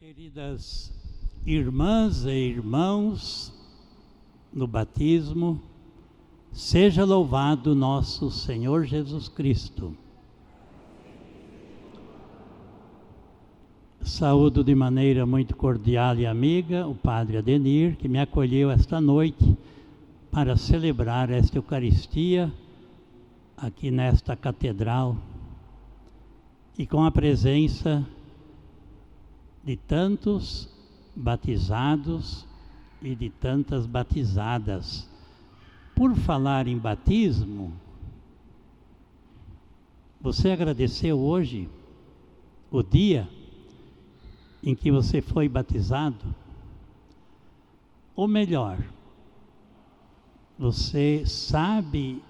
Queridas irmãs e irmãos, no batismo, seja louvado nosso Senhor Jesus Cristo. Saúdo de maneira muito cordial e amiga o Padre Adenir, que me acolheu esta noite para celebrar esta Eucaristia aqui nesta catedral e com a presença de tantos batizados e de tantas batizadas. Por falar em batismo, você agradeceu hoje o dia em que você foi batizado? Ou melhor, você sabe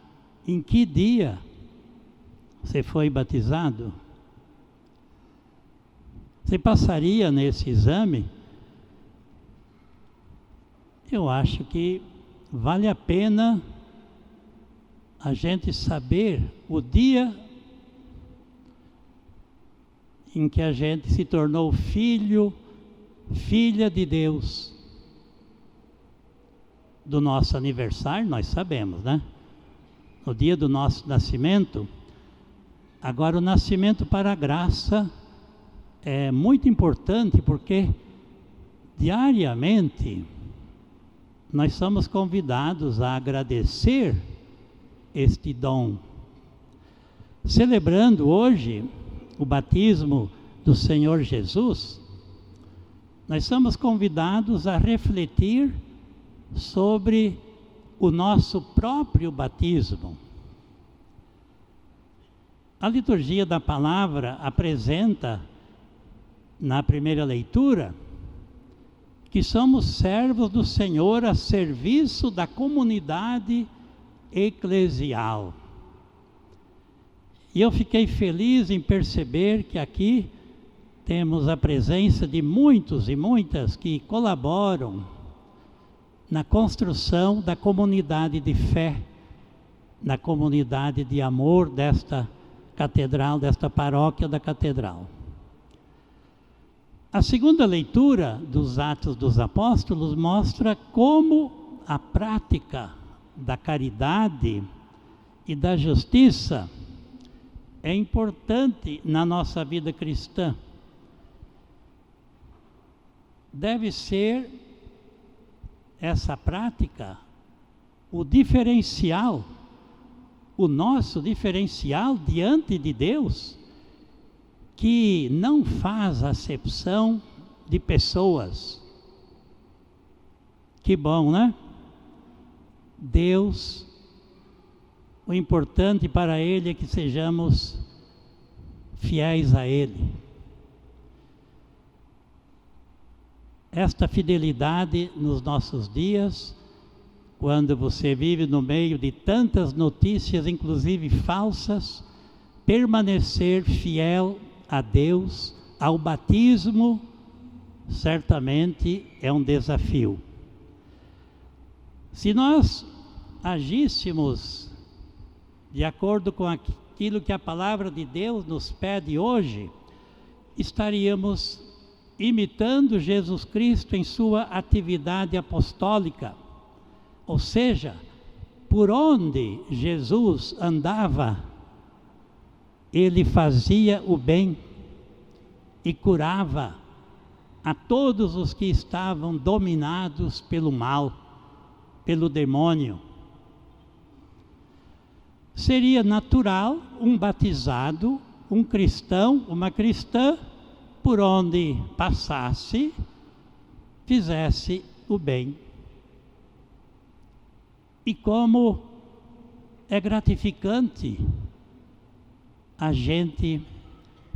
em que dia você foi batizado? Você passaria nesse exame? Eu acho que vale a pena a gente saber o dia em que a gente se tornou filho, filha de Deus. Do nosso aniversário, nós sabemos, né? No dia do nosso nascimento. Agora, o nascimento para a graça é muito importante, porque diariamente nós somos convidados a agradecer este dom. Celebrando hoje o batismo do Senhor Jesus, nós somos convidados a refletir sobre o nosso próprio batismo. A liturgia da palavra apresenta, na primeira leitura, que somos servos do Senhor a serviço da comunidade eclesial. E eu fiquei feliz em perceber que aqui temos a presença de muitos e muitas que colaboram na construção da comunidade de fé, na comunidade de amor desta catedral, desta paróquia da catedral. A segunda leitura dos Atos dos Apóstolos mostra como a prática da caridade e da justiça é importante na nossa vida cristã. Deve ser essa prática o diferencial, o nosso diferencial diante de Deus, que não faz acepção de pessoas. Que bom, né? Deus, o importante para Ele é que sejamos fiéis a Ele. Esta fidelidade nos nossos dias, quando você vive no meio de tantas notícias, inclusive falsas, permanecer fiel a Deus, ao batismo, certamente é um desafio. Se nós agíssemos de acordo com aquilo que a palavra de Deus nos pede hoje, estaríamos imitando Jesus Cristo em sua atividade apostólica. Ou seja, por onde Jesus andava, Ele fazia o bem e curava a todos os que estavam dominados pelo mal, pelo demônio. Seria natural um batizado, um cristão, uma cristã, por onde passasse, fizesse o bem. E como é gratificante a gente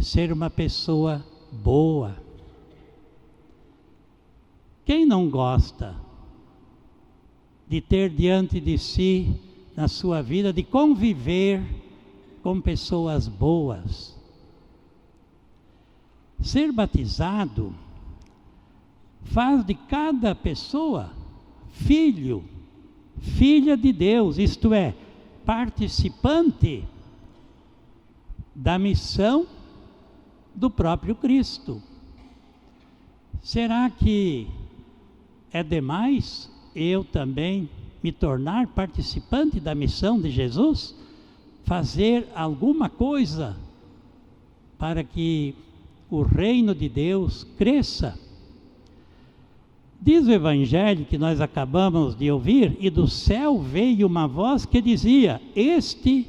ser uma pessoa boa. Quem não gosta de ter diante de si, na sua vida, de conviver com pessoas boas? Ser batizado faz de cada pessoa filho, filha de Deus, isto é, participante da missão do próprio Cristo. Será que é demais eu também me tornar participante da missão de Jesus? Fazer alguma coisa para que o reino de Deus cresça? Diz o Evangelho que nós acabamos de ouvir, e do céu veio uma voz que dizia: este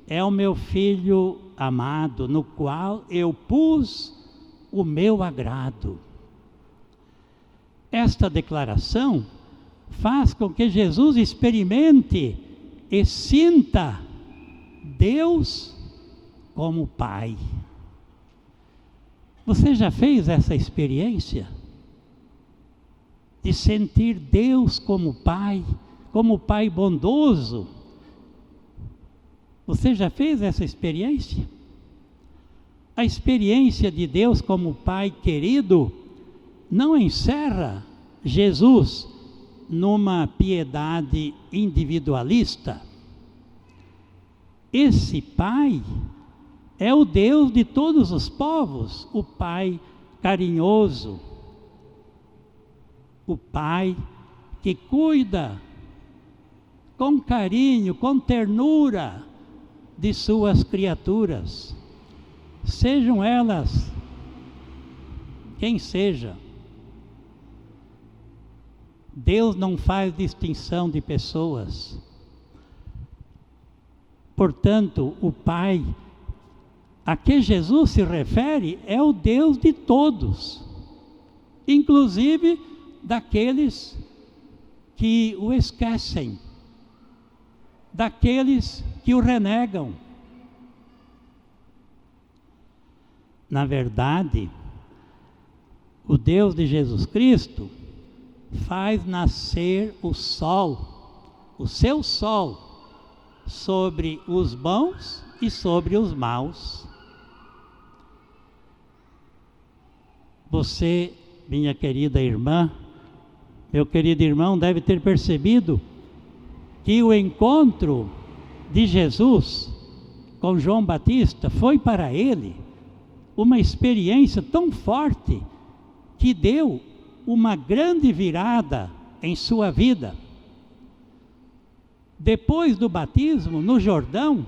é o meu Filho amado, no qual eu pus o meu agrado. Esta declaração faz com que Jesus experimente e sinta Deus como Pai. Você já fez essa experiência? De sentir Deus como Pai bondoso? Você já fez essa experiência? A experiência de Deus como Pai querido não encerra Jesus numa piedade individualista. Esse Pai é o Deus de todos os povos, o Pai carinhoso, o Pai que cuida com carinho, com ternura de suas criaturas, sejam elas quem seja. Deus não faz distinção de pessoas. Portanto, o Pai a que Jesus se refere é o Deus de todos, inclusive daqueles que o esquecem, daqueles que o renegam. Na verdade, o Deus de Jesus Cristo faz nascer o sol, o seu sol, sobre os bons e sobre os maus. Você, minha querida irmã, meu querido irmão, deve ter percebido que o encontro de Jesus com João Batista foi para ele uma experiência tão forte que deu uma grande virada em sua vida. Depois do batismo no Jordão,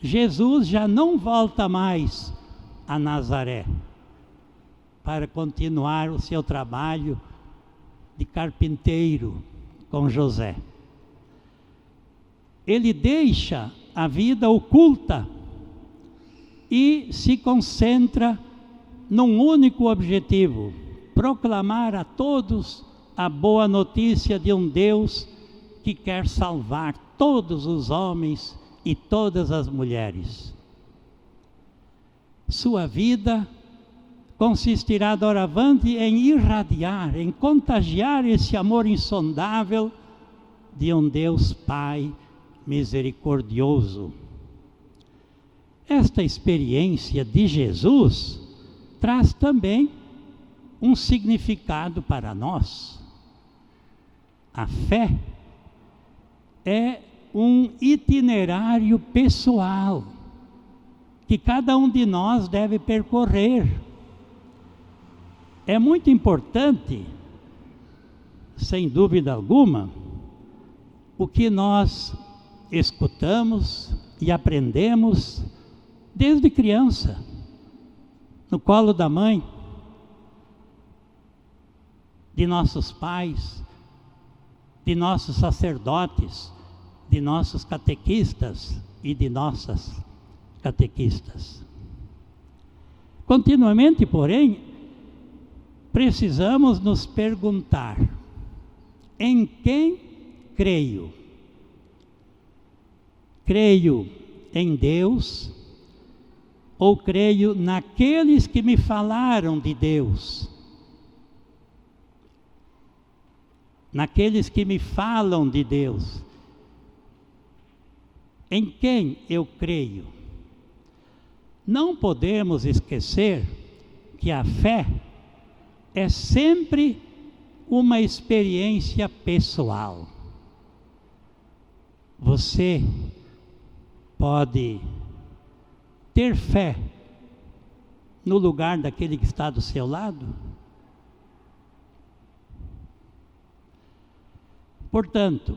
Jesus já não volta mais a Nazaré para continuar o seu trabalho de carpinteiro com José. Ele deixa a vida oculta e se concentra num único objetivo: proclamar a todos a boa notícia de um Deus que quer salvar todos os homens e todas as mulheres. Sua vida consistirá doravante em irradiar, em contagiar esse amor insondável de um Deus Pai misericordioso. Esta experiência de Jesus traz também um significado para nós. A fé é um itinerário pessoal que cada um de nós deve percorrer. É muito importante, sem dúvida alguma, o que nós escutamos e aprendemos desde criança, no colo da mãe, de nossos pais, de nossos sacerdotes, de nossos catequistas e de nossas catequistas. Continuamente, porém, precisamos nos perguntar: em quem creio? Creio em Deus ou creio naqueles que me falaram de Deus? Naqueles que me falam de Deus. Em quem eu creio? Não podemos esquecer que a fé é sempre uma experiência pessoal. Você pode ter fé no lugar daquele que está do seu lado, Portanto,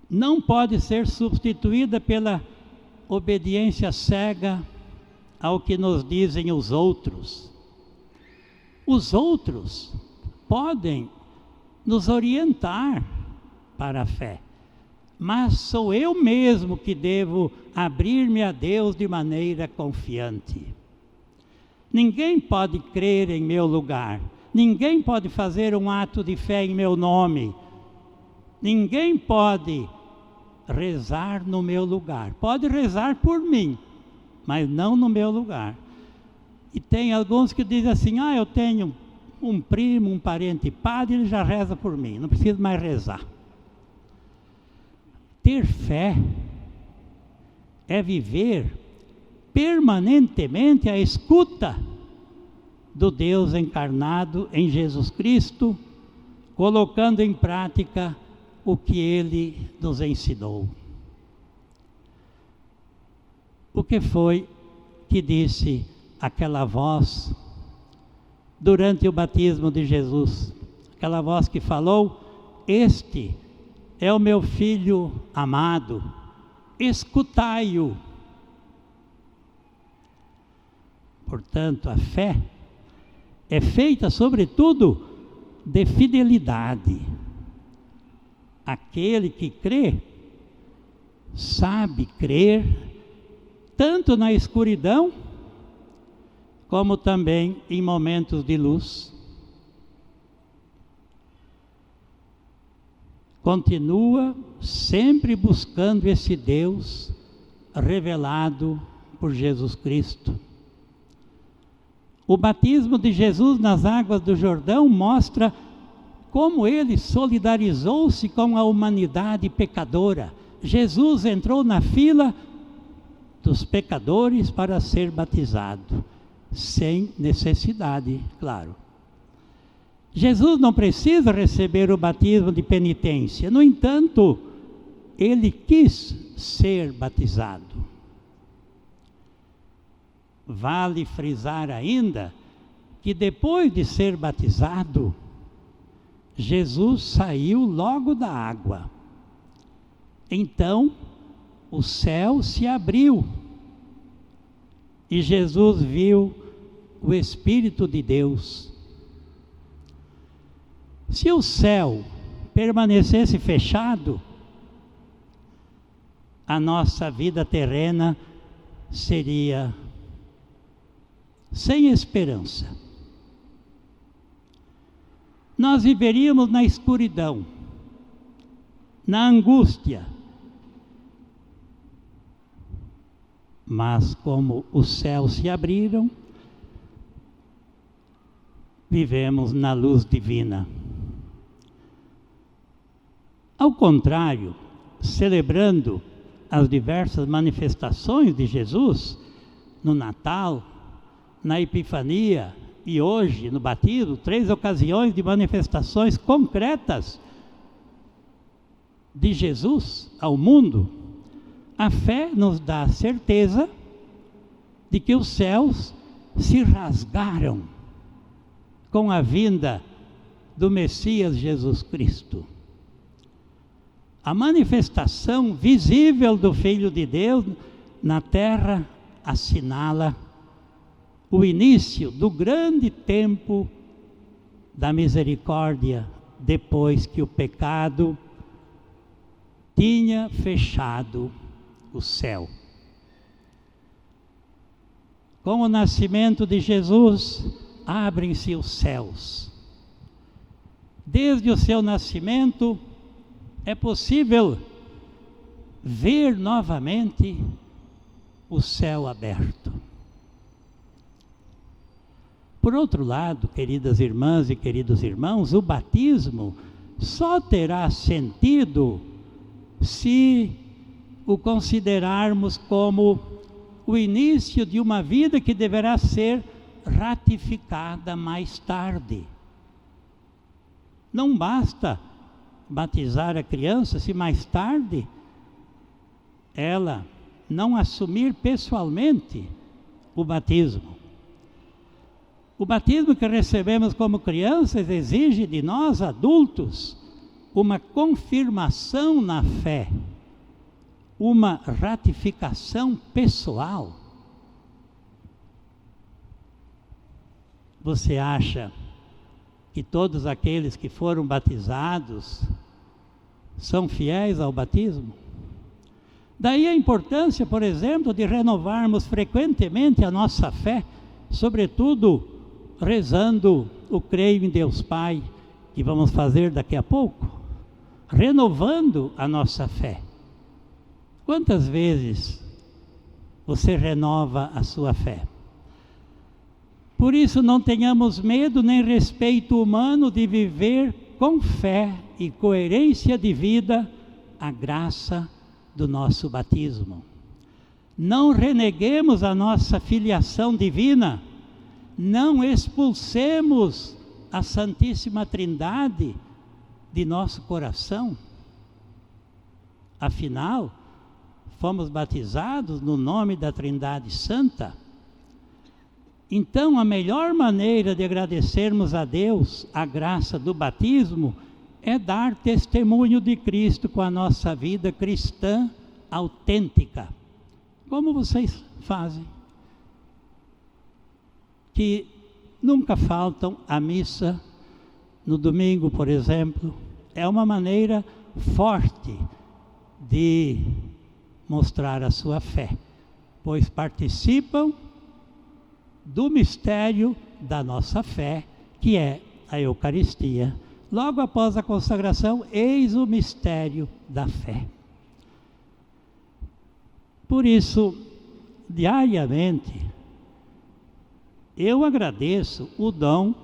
não pode ser substituída pela obediência cega ao que nos dizem os outros. Os outros podem nos orientar para a fé, mas sou eu mesmo que devo abrir-me a Deus de maneira confiante. Ninguém pode crer em meu lugar, ninguém pode fazer um ato de fé em meu nome, ninguém pode rezar no meu lugar. Pode rezar por mim, mas não no meu lugar. E tem alguns que dizem assim: eu tenho um primo, um parente padre, ele já reza por mim, não preciso mais rezar. Ter fé é viver permanentemente à escuta do Deus encarnado em Jesus Cristo, colocando em prática o que Ele nos ensinou. O que foi que disse aquela voz durante o batismo de Jesus? Aquela voz que falou: este é o meu filho amado, escutai-o. Portanto, a fé é feita sobretudo de fidelidade. Aquele que crê, sabe crer, tanto na escuridão, como também em momentos de luz. Continua sempre buscando esse Deus revelado por Jesus Cristo. O batismo de Jesus nas águas do Jordão mostra como ele solidarizou-se com a humanidade pecadora. Jesus entrou na fila dos pecadores para ser batizado, sem necessidade, claro. Jesus não precisa receber o batismo de penitência, no entanto, ele quis ser batizado. Vale frisar ainda que depois de ser batizado, Jesus saiu logo da água. Então, o céu se abriu e Jesus viu o Espírito de Deus. Se o céu permanecesse fechado, a nossa vida terrena seria sem esperança. Nós viveríamos na escuridão, na angústia. Mas como os céus se abriram, vivemos na luz divina. Ao contrário, celebrando as diversas manifestações de Jesus, no Natal, na Epifania e hoje no batismo, 3 ocasiões de manifestações concretas de Jesus ao mundo, a fé nos dá a certeza de que os céus se rasgaram com a vinda do Messias Jesus Cristo. A manifestação visível do Filho de Deus na terra assinala o início do grande tempo da misericórdia, depois que o pecado tinha fechado o céu. Com o nascimento de Jesus, abrem-se os céus. Desde o seu nascimento, é possível ver novamente o céu aberto. Por outro lado, queridas irmãs e queridos irmãos, o batismo só terá sentido se o considerarmos como o início de uma vida que deverá ser ratificada mais tarde. Não basta batizar a criança se mais tarde ela não assumir pessoalmente o batismo. O batismo que recebemos como crianças exige de nós, adultos, uma confirmação na fé, uma ratificação pessoal. Você acha que todos aqueles que foram batizados são fiéis ao batismo? Daí a importância, por exemplo, de renovarmos frequentemente a nossa fé, sobretudo rezando o Creio em Deus Pai, que vamos fazer daqui a pouco, renovando a nossa fé. Quantas vezes você renova a sua fé? Por isso não tenhamos medo nem respeito humano de viver com fé e coerência de vida a graça do nosso batismo. Não reneguemos a nossa filiação divina, não expulsemos a Santíssima Trindade de nosso coração. Afinal, fomos batizados no nome da Trindade Santa. Então, a melhor maneira de agradecermos a Deus a graça do batismo é dar testemunho de Cristo com a nossa vida cristã autêntica. Como vocês fazem? Que nunca faltam à missa, no domingo, por exemplo. É uma maneira forte de mostrar a sua fé, pois participam do mistério da nossa fé, que é a Eucaristia. Logo após a consagração, eis o mistério da fé. Por isso, diariamente, eu agradeço o dom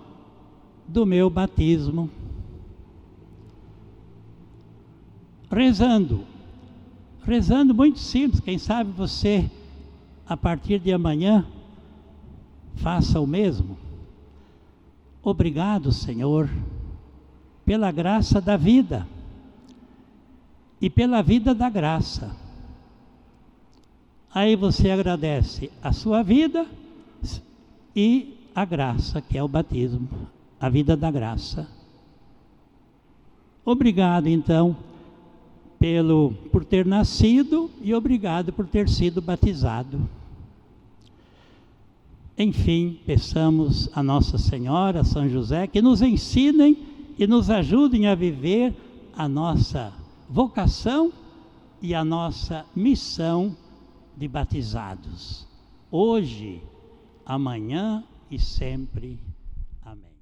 do meu batismo, rezando muito simples. Quem sabe você, a partir de amanhã, faça o mesmo. Obrigado, Senhor, pela graça da vida e pela vida da graça. Aí você agradece a sua vida e a graça, que é o batismo, a vida da graça. Obrigado, então, por ter nascido e obrigado por ter sido batizado. Enfim, peçamos a Nossa Senhora, a São José, que nos ensinem e nos ajudem a viver a nossa vocação e a nossa missão de batizados, hoje, amanhã e sempre. Amém.